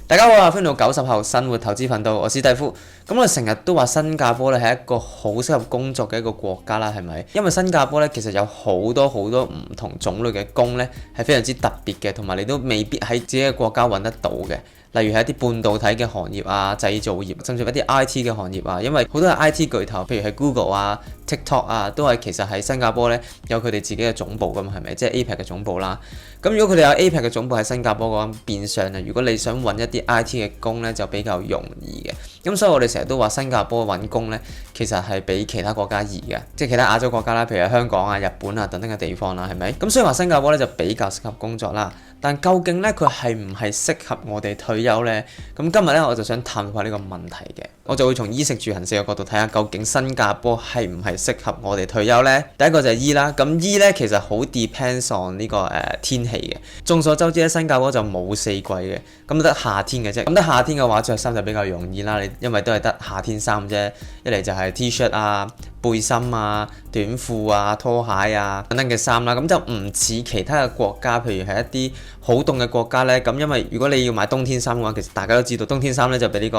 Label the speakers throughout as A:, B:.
A: 大家好啊，歡迎到90後生活投資頻道，我是史蒂夫。咁我哋成日都話新加坡咧係一個好適合工作嘅一個國家啦，係咪？因為新加坡咧其實有好多唔同種類嘅工咧係非常之特別嘅，同埋你都未必喺自己嘅國家揾得到嘅。例如係一啲半導體嘅行業啊、製造業，甚至係一啲 IT 嘅行業啊，因為好多係 IT 巨頭，譬如係 Google 啊、TikTok 啊，都係其實喺新加坡咧有佢哋自己嘅總部㗎嘛，係咪？即係 APEC 嘅總部啦。咁如果佢哋有 APEC 嘅總部喺新加坡嘅話，變相啊，如果你想揾一啲 IT 嘅工咧，就比較容易嘅。咁所以我哋成日都話新加坡揾工咧，其實係比其他國家易嘅，即係其他亞洲國家啦，譬如係香港啊、日本啊等等嘅地方啦，係咪？咁所以話新加坡咧就比較適合工作啦。但究竟咧佢係唔係適合我哋退休呢？咁今日咧我就想探討下呢個問題嘅，我就會從衣食住行四個角度睇下究竟新加坡係唔係適合我哋退休呢？第一個就係衣啦，咁衣咧其實好 depends on 呢個天氣嘅。眾所周知咧，新加坡就冇四季嘅，咁得夏天嘅啫。咁得夏天嘅話，着衫就比較容易啦，你因為都係得夏天衫啫。一嚟就係 T-shirt 啊、背心啊、短褲啊、拖鞋啊等等嘅衫啦，咁就唔似其他嘅國家，譬如係一啲好凍嘅國家呢。咁因為如果你要買冬天衫嘅話，其實大家都知道冬天衫呢就比呢個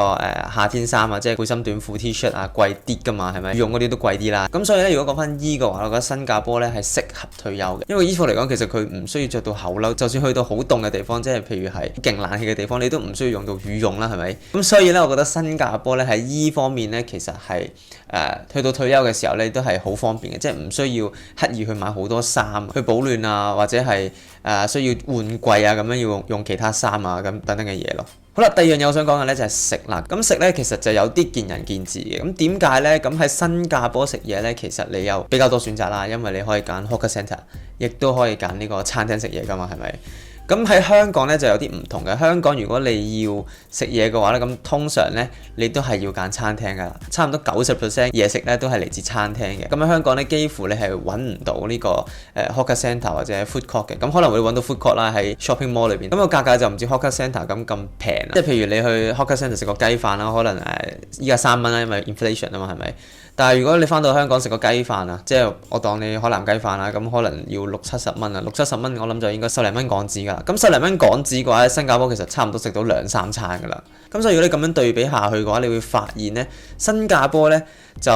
A: 夏天衫啊，即係背心、短褲、T-shirt 啊貴啲㗎嘛，係咪？羽絨嗰啲都貴啲啦。咁所以呢，如果講翻衣嘅話，我覺得新加坡呢係適合退休嘅，因為衣服嚟講其實佢唔需要着到厚褸，就算去到好凍嘅地方，即係譬如係勁冷氣嘅地方，你都唔需要用到羽絨啦，係咪？咁所以呢，我覺得新加坡呢喺衣方面呢，其實係去到退休嘅時候呢，都係好方便嘅，即係唔需要刻意去買好多衫去保暖啊，或者係需要換季啊，咁樣要用其他衫啊，咁等等嘅嘢咯。好啦，第二樣嘢我想講嘅呢就係食啦。咁食呢其實就有啲見仁見智嘅。咁點解呢？咁喺新加坡食嘢呢，其實你有比較多選擇啦，因為你可以揀 hawker centre，亦都可以揀呢個餐廳食嘢㗎嘛，係咪？咁喺香港咧就有啲唔同嘅。香港如果你要食嘢嘅話咧，咁通常咧你都係要揀餐廳㗎啦。差唔多90% 嘢食咧都係嚟自餐廳嘅。咁喺香港咧幾乎你係揾唔到呢個hawker centre 或者 food court 嘅。咁可能會揾到 food court 啦喺 shopping mall 裏邊。咁個價格就唔似 hawker centre 咁平啦。即係譬如你去 hawker centre 食個雞飯啦，可能依家3蚊啦，因為 inflation 啊嘛，係咪？但係如果你翻到香港食個雞飯啊，即係我當你海南雞飯啦，咁可能要60-70蚊啊，60-70蚊我諗就應該10零蚊港紙㗎。咁10零蚊港紙嘅話喺新加坡其實差唔多食到2-3餐㗎啦。咁所以如果你咁樣對比下去嘅話，你會發現咧新加坡咧就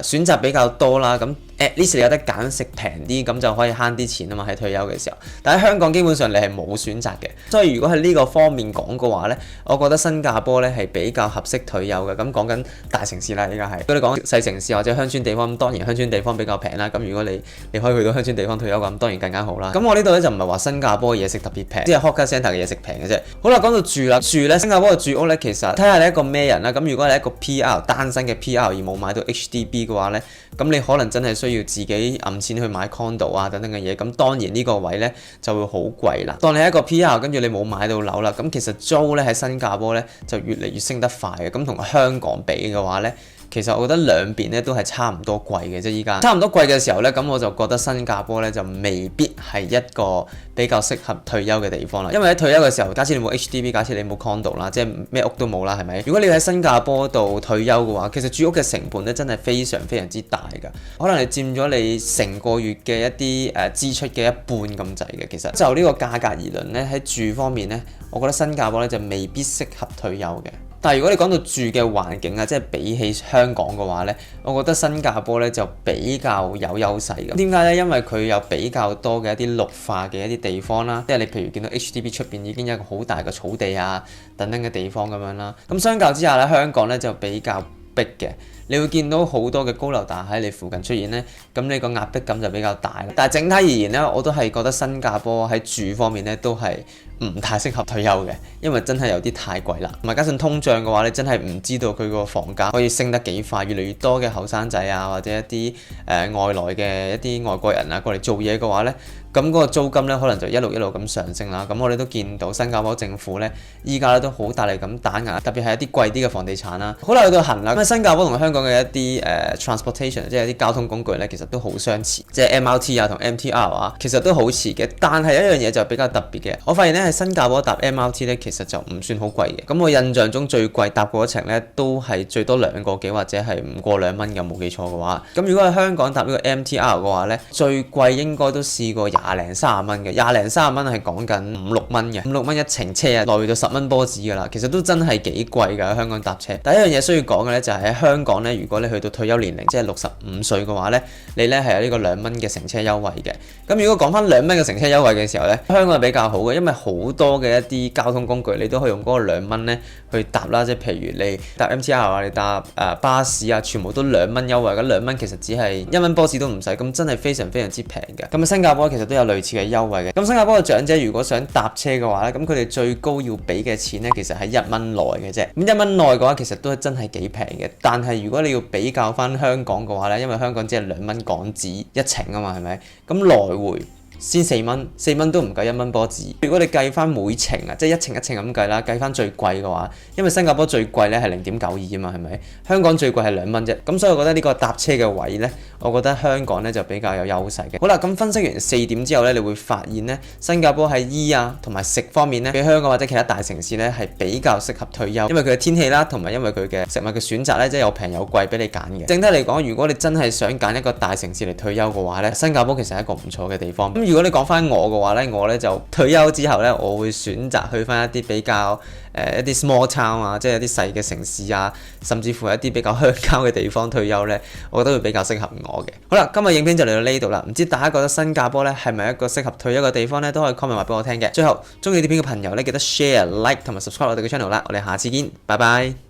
A: 選擇比較多啦。咁at least 你有得揀食平啲，咁就可以慳啲錢啊嘛喺退休嘅時候。但喺香港基本上你係冇選擇嘅。所以如果喺呢個方面講嘅話咧，我覺得新加坡咧係比較合適退休嘅。咁講緊大城市啦，依家係。如果你講細城市或者鄉村地方，咁當然鄉村地方比較平啦。咁如果你可以去到鄉村地方退休咁，當然更加好啦。咁我呢度咧就唔係話新加坡嘅嘢食特別平，即係 hawker centre 嘅嘢食平嘅啫。好啦，講到住啦，住咧新加坡嘅住屋咧其實睇下你一個咩人啦。咁如果你係一個 PR 單身嘅 PR 而冇買到 HDB 嘅話咧，咁你可能真係需要自己揞錢去買 condo 啊等等嘅嘢。咁當然呢個位咧就會好貴啦。當你係一個 PR 跟住你冇買到樓啦，咁其實租咧喺新加坡咧就越嚟越升得快嘅。咁同香港比嘅話咧，其實我覺得兩邊咧都係差唔多貴嘅啫。依家差唔多貴嘅時候咧，咁我就覺得新加坡咧就未必係一個比較適合退休嘅地方啦。因為喺退休嘅時候，假設你冇 HDB， 假設你冇 condo 啦，即係咩屋都冇啦，係咪？如果你喺新加坡度退休嘅話，其實住屋嘅成本咧真係非常之大㗎。可能你佔咗你成個月嘅一啲支出嘅一半咁滯嘅。其實就呢個價格而論咧，喺住方面咧，我覺得新加坡咧就未必適合退休嘅。但係如果你講到住嘅環境啊，即係比起香港嘅話咧，我覺得新加坡咧就比較有優勢嘅。點解咧？因為佢有比較多嘅一啲綠化嘅一啲地方啦，即係你譬如見到 HDB 出邊已經有一個好大嘅草地啊等等嘅地方咁樣啦。咁相較之下咧，香港咧就比較逼嘅。你會見到好多嘅高樓大廈喺你附近出現呢，咁你個壓迫感就比較大。但係整體而言呢，我都係覺得新加坡喺住方面呢都係唔太適合退休嘅，因為真係有啲太貴啦。同埋加上通脹嘅話，你真係唔知道佢個房價可以升得幾快。越嚟越多嘅後生仔啊，或者一啲外來嘅一啲外國人啊過嚟做嘢嘅話呢，咁嗰個租金呢可能就一路咁上升啦。咁我哋都見到新加坡政府呢依家都好大力咁打壓，特別係一啲貴啲嘅房地產啦。好啦，去到行啦，咁新加坡同香港嘅一啲transportation， 即係一啲交通工具咧，其實都好相似，即係 MRT 啊同 MTR 啊，其實都好似嘅。但係一樣嘢就比較特別嘅，我發現咧喺新加坡搭 MRT 咧，其實就唔算好貴嘅。咁我印象中最貴搭過一程咧，都係最多2個幾或者係唔過2蚊嘅，冇記錯嘅話。咁如果喺香港搭呢個 MTR 嘅話咧，最貴應該都試過20零30蚊嘅，20零30蚊係講緊5、6蚊嘅，5、6蚊一程車啊，來回到10蚊波子㗎啦。其實都真係幾貴㗎喺香港搭車。第一樣嘢需要講嘅咧就係喺香港咧，如果你去到退休年齡即係65歲嘅話咧，你咧係有呢個2蚊嘅乘車優惠嘅。咁如果講翻2蚊嘅乘車優惠嘅時候咧，香港係比較好嘅，因為好多嘅一啲交通工具你都可以用嗰個2蚊咧去搭啦，即係譬如你搭 MTR 啊，你搭巴士啊，全部都2蚊優惠。咁2蚊其實只係1蚊波子都唔使，咁真係非常非常之平嘅。咁新加坡其實都有類似嘅優惠嘅。咁新加坡嘅長者如果想搭車嘅話咧，咁佢哋最高要俾嘅錢咧，其實係1蚊內嘅啫。咁1蚊內嘅話，其實都真係幾平嘅。但係如果你要比較翻香港嘅話咧，因為香港只係2蚊港紙一程啊嘛，係咪？咁來回先4蚊，4蚊都唔夠1蚊波子。如果你計翻每程啊，即係一程一程咁計啦，計翻最貴嘅話，因為新加坡最貴咧係0.92啊嘛，係咪？香港最貴係2蚊啫。咁所以我覺得呢個搭車嘅位咧，我覺得香港咧就比較有優勢嘅。好啦，咁分析完4點之後咧，你會發現咧，新加坡喺醫啊同埋食方面咧，比香港或者其他大城市咧係比較適合退休，因為佢嘅天氣啦，同埋因為佢嘅食物嘅選擇咧，即係有平有貴俾你揀嘅。整體嚟講，如果你真係想揀一個大城市嚟退休嘅話咧，新加坡其實係一個唔錯嘅地方。咁如果你講翻我嘅話咧，我咧就退休之後咧，我會選擇去翻一啲比較一啲 small town 啊，即係一啲細嘅城市啊，甚至乎一啲比較鄉郊嘅地方退休咧，我覺得會比較適合我嘅。好啦，今日影片就嚟到呢度啦，唔知大家覺得新加坡咧係咪一個適合退休嘅地方咧？都可以 comment 話俾我聽嘅。最後，中意呢片嘅朋友咧，記得 share、like 同埋 subscribe 我哋嘅 channel 啦。我哋下次見，拜拜。